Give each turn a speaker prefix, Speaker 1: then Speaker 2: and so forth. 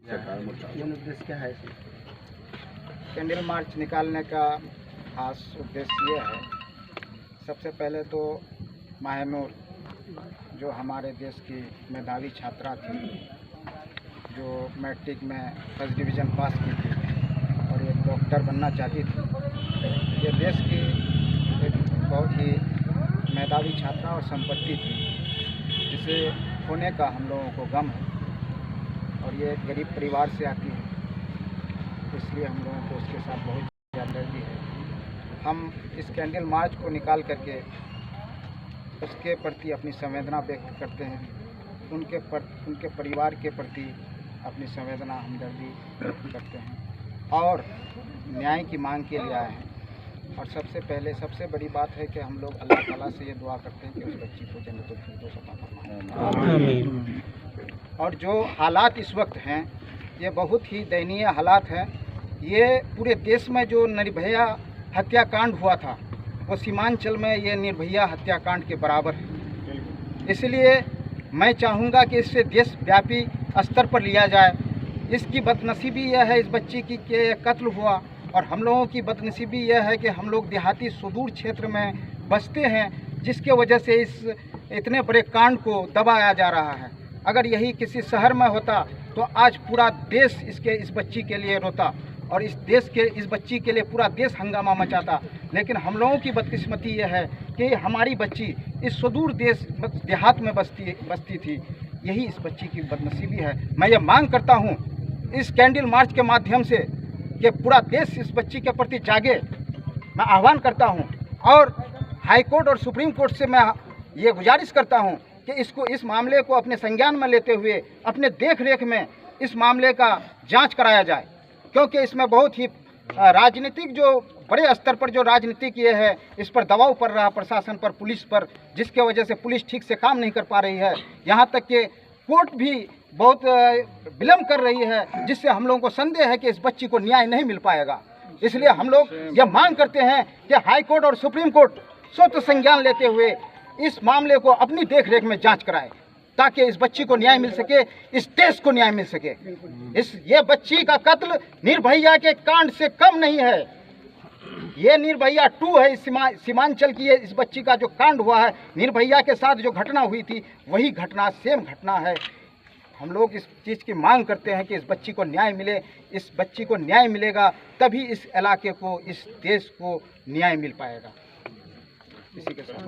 Speaker 1: मूल उद्देश्य क्या है इसे?
Speaker 2: कैंडल मार्च निकालने का खास उद्देश्य ये है, सबसे पहले तो माहिनूर जो हमारे देश की मेधावी छात्रा थी, जो मैट्रिक में फर्स्ट डिवीज़न पास की थी और एक डॉक्टर बनना चाहती थी। ये देश की एक बहुत ही मेधावी छात्रा और संपत्ति थी, जिसे खोने का हम लोगों को गम है और ये एक गरीब परिवार से आती है, इसलिए हम लोगों को उसके साथ बहुत ज़्यादा दर्दी है। हम इस कैंडल मार्च को निकाल करके उसके प्रति अपनी संवेदना व्यक्त करते हैं, उनके परिवार के प्रति अपनी संवेदना हमदर्दी व्यक्त करते हैं और न्याय की मांग के लिए आए हैं। और सबसे बड़ी बात है कि हम लोग अल्लाह ताला से ये दुआ करते हैं कि उस बच्ची को जन्नतुल फिरदौस अता फरमाए। और जो हालात इस वक्त हैं, ये बहुत ही दयनीय हालात हैं। ये पूरे देश में जो निर्भया हत्याकांड हुआ था, वो सीमांचल में ये निर्भया हत्याकांड के बराबर है। इसलिए मैं चाहूँगा कि इससे देशव्यापी स्तर पर लिया जाए। इसकी बदनसीबी यह है इस बच्ची की कि कत्ल हुआ, और हम लोगों की बदनसीबी यह है कि हम लोग देहाती सुदूर क्षेत्र में बसते हैं, जिसके वजह से इस इतने बड़े कांड को दबाया जा रहा है। अगर यही किसी शहर में होता तो आज पूरा देश इस बच्ची के लिए रोता और इस बच्ची के लिए पूरा देश हंगामा मचाता। लेकिन हम लोगों की बदकिस्मती यह है कि हमारी बच्ची इस सुदूर देहात में बसती थी। यही इस बच्ची की बदनसीबी है। मैं ये मांग करता हूँ इस कैंडल मार्च के माध्यम से कि पूरा देश इस बच्ची के प्रति जागे। मैं आह्वान करता हूँ और हाई कोर्ट और सुप्रीम कोर्ट से मैं ये गुजारिश करता हूँ कि इस मामले को अपने संज्ञान में लेते हुए अपने देख रेख में इस मामले का जांच कराया जाए, क्योंकि इसमें बहुत ही राजनीतिक जो बड़े स्तर पर जो राजनीतिक ये है, इस पर दबाव पड़ रहा प्रशासन पर, पुलिस पर, जिसके वजह से पुलिस ठीक से काम नहीं कर पा रही है। यहाँ तक कि कोर्ट भी बहुत विलम्ब कर रही है, जिससे हम लोगों को संदेह है कि इस बच्ची को न्याय नहीं मिल पाएगा। इसलिए हम लोग ये मांग करते हैं कि हाई कोर्ट और सुप्रीम कोर्ट स्वतः संज्ञान लेते हुए इस मामले को अपनी देखरेख में जांच कराए, ताकि इस बच्ची को न्याय मिल सके, इस देश को न्याय मिल सके। ये बच्ची का कत्ल निर्भया के कांड से कम नहीं है। ये निर्भया 2 है। सीमांचल की इस बच्ची का जो कांड हुआ है, निर्भया के साथ जो घटना हुई थी, वही घटना सेम घटना है। हम लोग इस चीज़ की मांग करते हैं कि इस बच्ची को न्याय मिले। इस बच्ची को न्याय मिलेगा तभी इस इलाके को, इस देश को न्याय मिल पाएगा। इसी के साथ